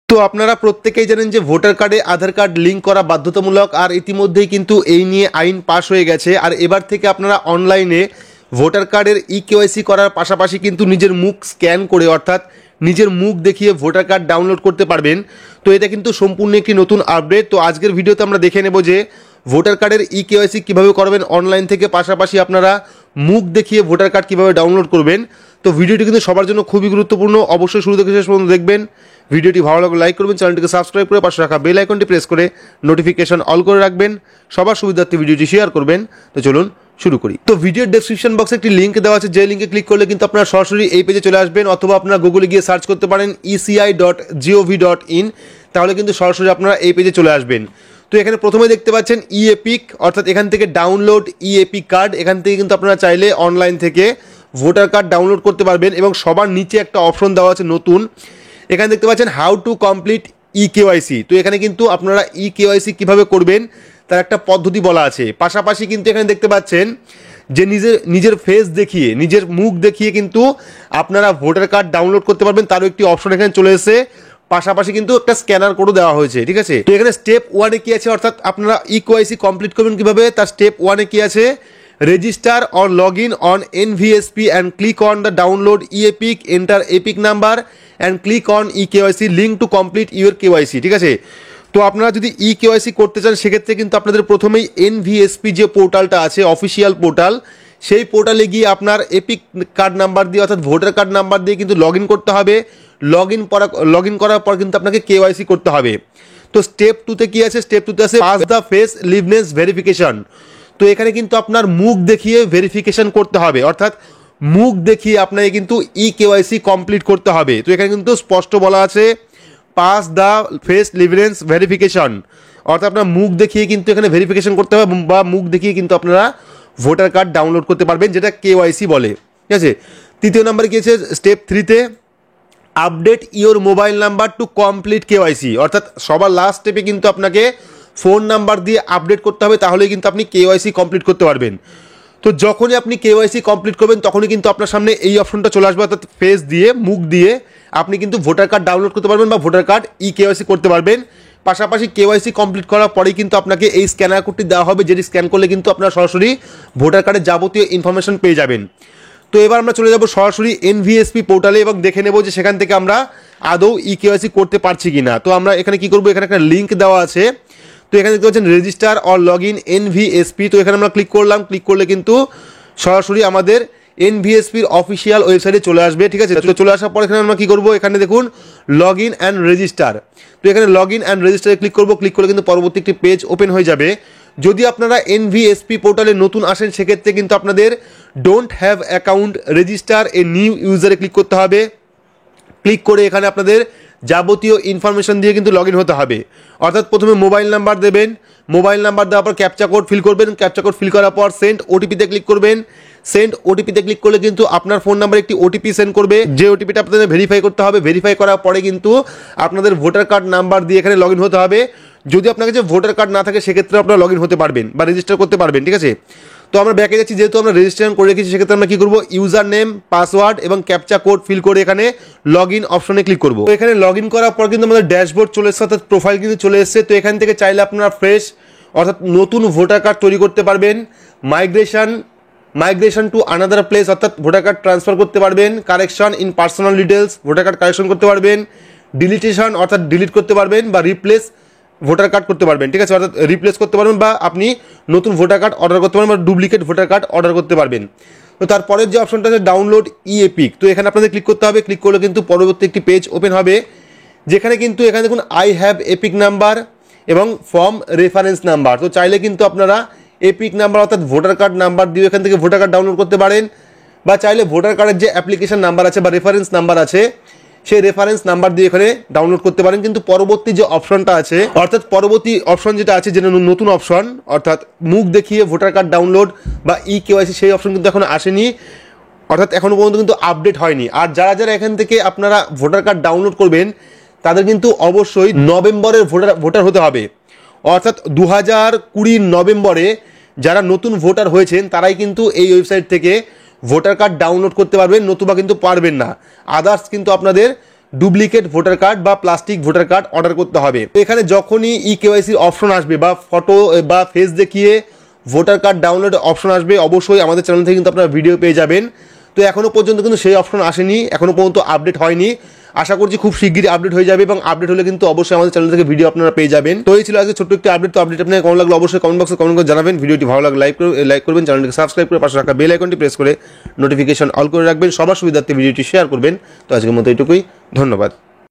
তো আপনারা প্রত্যেকেই জানেন যে ভোটার কার্ডে আধার কার্ড লিঙ্ক করা বাধ্যতামূলক, আর ইতিমধ্যেই কিন্তু এই নিয়ে আইন পাশ হয়ে গেছে। আর এবার থেকে আপনারা অনলাইনে ভোটার কার্ডের ইকেওয়াইসি করার পাশাপাশি কিন্তু নিজের মুখ স্ক্যান করে, অর্থাৎ নিজের মুখ দেখিয়ে ভোটার কার্ড ডাউনলোড করতে পারবেন। তো এটা কিন্তু সম্পূর্ণ একটি নতুন আপডেট। তো আজকের ভিডিওতে আমরা দেখে নেব যে ভোটার কার্ডের ইকেওয়াইসি কীভাবে করবেন অনলাইন থেকে, পাশাপাশি আপনারা মুখ দেখিয়ে ভোটার কার্ড কীভাবে ডাউনলোড করবেন। তো ভিডিওটি কিন্তু সবার জন্য খুবই গুরুত্বপূর্ণ, অবশ্যই শুরু থেকে শেষ পর্যন্ত দেখবেন। ভিডিওটি ভালো লাগলে লাইক করবেন, চ্যানেলটিকে সাবস্ক্রাইব করে পাশে রাখা বেল আইকনটি প্রেস করে নোটিফিকেশন অল করে রাখবেন, সবার সুবিধার্থে ভিডিওটি শেয়ার করবেন। তো চলুন শুরু করি। তো ভিডিওর ডেসক্রিপশন বক্সে একটি লিঙ্ক দেওয়া আছে, যে লিঙ্কে ক্লিক করলে কিন্তু আপনারা সরাসরি এই পেজে চলে আসবেন, অথবা আপনারা গুগলে গিয়ে সার্চ করতে পারেন eci.gov.in, তাহলে কিন্তু সরাসরি আপনারা এই পেজে চলে আসবেন। তো এখানে প্রথমে দেখতে পাচ্ছেন ই এপিক, অর্থাৎ এখান থেকে ডাউনলোড ই এপিক কার্ড। এখান থেকে কিন্তু আপনারা চাইলে অনলাইন থেকে ভোটার কার্ড ডাউনলোড করতে পারবেন। এবং সবার নিচে একটা অপশন দেওয়া আছে নতুন, এখানে দেখতে পাচ্ছেন how to complete e KYC. তো এখানে কিন্তু আপনারা ই কেওয়াইসি কীভাবে করবেন তার একটা পদ্ধতি বলা আছে। পাশাপাশি কিন্তু এখানে দেখতে পাচ্ছেন যে নিজের ফেস দেখিয়ে, নিজের মুখ দেখিয়ে কিন্তু আপনারা ভোটার কার্ড ডাউনলোড করতে পারবেন, তারও একটি অপশন এখানে চলে এসেছে। পাশাপাশি কিন্তু একটা স্ক্যানার কোডও দেওয়া হয়েছে, ঠিক আছে। তো এখানে স্টেপ ওয়ানে কী আছে, অর্থাৎ আপনারা ই কেওয়াইসি কমপ্লিট করবেন কীভাবে, তার স্টেপ ওয়ানে কী আছে, register or log in on NVSP and click on the download ePIC, enter ePIC number and click on eKYC link to complete your KYC, ঠিক আছে। তো আপনারা যদি eKYC করতে চান সেক্ষেত্রে কিন্তু আপনাদের প্রথমেই NVSP যে পোর্টালটা আছে, অফিসিয়াল পোর্টাল, সেই পোর্টালে গিয়ে আপনার এপিক কার্ড নাম্বার দিয়ে, অর্থাৎ ভোটার কার্ড নাম্বার দিয়ে কিন্তু লগ ইন করতে হবে। লগ ইন করার পর কিন্তু আপনাকে KYC করতে হবে। তো স্টেপ টুতে কী আছে, স্টেপ টুতে আছে পাস দ্য ফেস লিভনেস ভেরিফিকেশন। তো এখানে কিন্তু আপনার মুখ দেখিয়ে ভেরিফিকেশন করতে হবে, অর্থাৎ মুখ দেখিয়ে আপনাকে কিন্তু ই কেওয়াইসি কমপ্লিট করতে হবে। তো এখানে কিন্তু স্পষ্ট বলা আছে পাস দ্য ফেস লিভনেস ভেরিফিকেশন, অর্থাৎ আপনার মুখ দেখিয়ে কিন্তু এখানে ভেরিফিকেশন করতে হবে, বা মুখ দেখিয়ে কিন্তু আপনারা ভোটার কার্ড ডাউনলোড করতে পারবেন, যেটা কেওয়াইসি বলে, ঠিক আছে। তৃতীয় নম্বরে কী আছে, স্টেপ থ্রিতে update your mobile number to complete KYC, অর্থাৎ সবার লাস্ট স্টেপে কিন্তু আপনাকে ফোন নাম্বার দিয়ে আপডেট করতে হবে, তাহলেই কিন্তু আপনি কেওয়াইসি কমপ্লিট করতে পারবেন। তো যখনই আপনি কেওয়াইসি কমপ্লিট করবেন তখনই কিন্তু আপনার সামনে এই অপশনটা চলে আসবে, অর্থাৎ ফেস দিয়ে, মুখ দিয়ে আপনি কিন্তু ভোটার কার্ড ডাউনলোড করতে পারবেন বা ভোটার কার্ড ই কেওয়াইসি করতে পারবেন। পাশাপাশি কেওয়াইসি কমপ্লিট করার পরেই কিন্তু আপনাকে এই স্ক্যানার কোডটি দেওয়া হবে, যেটি স্ক্যান করলে কিন্তু আপনারা সরাসরি ভোটার কার্ডের যাবতীয় ইনফরমেশন পেয়ে যাবেন। তো এবার আমরা চলে যাব সরাসরি NVSP পোর্টালে এবং দেখে নেব যে সেখান থেকে আমরা আদৌ ই কেওয়াইসি করতে পারছি কি না। তো আমরা এখানে কি করব, এখানে একটা লিঙ্ক দেওয়া আছে। তো এখানে দেখতে পাচ্ছেন register or log in NVSP। তো এখানে আমরা ক্লিক করলাম, ক্লিক করলে কিন্তু সরাসরি আমাদের NVSPর অফিসিয়াল ওয়েবসাইটে চলে আসবে, ঠিক আছে। তো চলে আসার পর এখানে আমরা কী করবো, এখানে দেখুন লগ ইন অ্যান্ড রেজিস্টার। তো এখানে লগ ইন অ্যান্ড রেজিস্টারে ক্লিক করবো, ক্লিক করলে কিন্তু পরবর্তী একটি পেজ ওপেন হয়ে যাবে। যদি আপনারা NVSP পোর্টালে নতুন আসেন সেক্ষেত্রে কিন্তু আপনাদের don't have account register a new ইউজারে ক্লিক করতে হবে। ক্লিক করে এখানে আপনাদের যাবতীয় ইনফরমেশন দিয়ে কিন্তু লগ ইন হতে হবে, অর্থাৎ প্রথমে মোবাইল নাম্বার দেবেন, মোবাইল নাম্বার দেওয়ার পর ক্যাপচা কোড ফিল করবেন, ক্যাপচা কোড ফিল করার পর সেন্ড ওটিপিতে ক্লিক করবেন। সেন্ড ওটিপিতে ক্লিক করলে কিন্তু আপনার ফোন নাম্বারে একটি ওটিপি সেন্ড করবে, যে ওটিপিটা আপনাদের ভেরিফাই করতে হবে। ভেরিফাই করার পরে কিন্তু আপনাদের ভোটার কার্ড নাম্বার দিয়ে এখানে লগ ইন হতে হবে। যদি আপনার কাছে ভোটার কার্ড না থাকে সেক্ষেত্রে আপনারা লগ ইন হতে পারবেন বা রেজিস্টার করতে পারবেন, ঠিক আছে। তো আমরা ব্যাকে যাচ্ছি, যেহেতু আমরা রেজিস্ট্রেশন করে রেখেছি সেক্ষেত্রে আমরা কী করবো, ইউজার নেম, পাসওয়ার্ড এবং ক্যাপচা কোড ফিল করে এখানে লগ ইন অপশনে ক্লিক করবো। তো এখানে লগ ইন করার পর কিন্তু আমাদের ড্যাশবোর্ড চলে এসেছে, অর্থাৎ প্রোফাইল কিন্তু চলে এসেছে। তো এখান থেকে চাইলে আপনারা ফ্রেশ, অর্থাৎ নতুন ভোটার কার্ড তৈরি করতে পারবেন, মাইগ্রেশন টু আনাদার প্লেস, অর্থাৎ ভোটার কার্ড ট্রান্সফার করতে পারবেন, correction in personal details, voter card correction করতে পারবেন, ডিলিটেশন অর্থাৎ ডিলিট করতে পারবেন, বা রিপ্লেস ভোটার কার্ড করতে পারবেন, ঠিক আছে, অর্থাৎ রিপ্লেস করতে পারবেন, বা আপনি নতুন ভোটার কার্ড অর্ডার করতে পারবেন, বা ডুপ্লিকেট ভোটার কার্ড অর্ডার করতে পারবেন। তো তারপরের যে অপশনটা আছে ডাউনলোড ই এপিক, তো এখানে আপনাদের ক্লিক করতে হবে। ক্লিক করলে কিন্তু পরবর্তী একটি পেজ ওপেন হবে, যেখানে কিন্তু এখানে দেখুন আই হ্যাভ এপিক নাম্বার এবং ফর্ম রেফারেন্স নাম্বার। তো চাইলে কিন্তু আপনারা এপিক নাম্বার অর্থাৎ ভোটার কার্ড নাম্বার দিয়ে এখান থেকে ভোটার কার্ড ডাউনলোড করতে পারেন, বা চাইলে ভোটার কার্ডের যে অ্যাপ্লিকেশন নাম্বার আছে বা রেফারেন্স নাম্বার আছে সেই রেফারেন্স নাম্বার দিয়ে এখানে ডাউনলোড করতে পারেন। কিন্তু পরবর্তী যে অপশনটা আছে, অর্থাৎ পরবর্তী অপশন যেটা আছে, যেটা নতুন অপশন, অর্থাৎ মুখ দেখিয়ে ভোটার কার্ড ডাউনলোড বা ই কেওয়াইসি, সেই অপশন কিন্তু এখন আসেনি, অর্থাৎ এখনও পর্যন্ত কিন্তু আপডেট হয়নি। আর যারা যারা এখান থেকে আপনারা ভোটার কার্ড ডাউনলোড করবেন তাদের কিন্তু অবশ্যই নভেম্বরের ভোটার হতে হবে, অর্থাৎ 2020 নভেম্বরে যারা নতুন ভোটার হয়েছেন তারাই কিন্তু এই ওয়েবসাইট থেকে ভোটার কার্ড ডাউনলোড করতে পারবেন, নতুবা কিন্তু পারবেন না। আদার্স কিন্তু আপনাদের ডুপ্লিকেট ভোটার কার্ড বা প্লাস্টিক ভোটার কার্ড অর্ডার করতে হবে। তো এখানে যখনই ইকেওয়াইসির অপশন আসবে বা ফটো বা ফেস দেখিয়ে ভোটার কার্ড ডাউনলোড অপশন আসবে, অবশ্যই আমাদের চ্যানেল থেকে কিন্তু আপনারা ভিডিও পেয়ে যাবেন। তো এখনও পর্যন্ত কিন্তু সেই অপশন আসেনি, এখনও পর্যন্ত আপডেট হয়নি। আশা করছি খুব শিগগিরই আপডেট হয়ে যাবে, এবং আপডেট হলে কিন্তু অবশ্যই আমাদের চ্যানেল থেকে ভিডিও আপনারা পেয়ে যাবেন। তো এই ছিল আজকে ছোট্ট একটি আপডেট। তো আপডেট আপনাকে কেমন লাগলো অবশ্যই কমেন্ট বক্সে কমেন্ট করে জানাবেন। ভিডিওটি ভালো লাগলে লাইক করবেন, চ্যানেলটিকে সাবস্ক্রাইব করে পাশে রাখা বেল আইকনটি প্রেস করে নোটিফিকেশন অল করে রাখবেন। সবার সুবিধার্থে ভিডিওটি শেয়ার করবেন। তো আজকের মতো এইটুকুই, ধন্যবাদ।